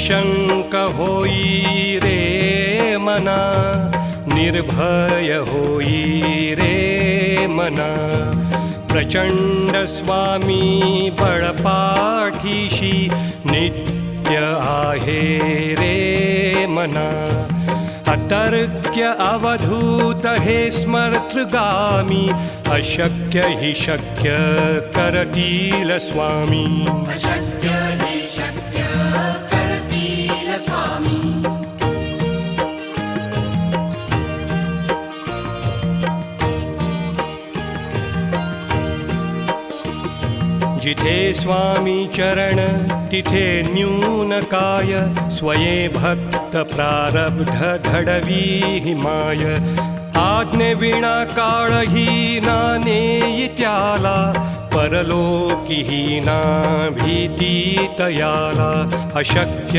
निशंक होई रे मना, निर्भय होई रे मना. प्रचंड स्वामी बळपाठीशी नित्य आहे रे मना. अतर्क्य अवधूत हे स्मर्तृगामी, अशक्य हि शक्य करतील स्वामी. अशक्य हि शक्य करतील स्वामी. जिथे स्वामी चरण तिथे न्यून काय, स्वये भक्त प्रारब्ध घडवी माय. आज्ञे विना काळही ना नेई त्याला, परलोकी ना भीती तयाला. अशक्य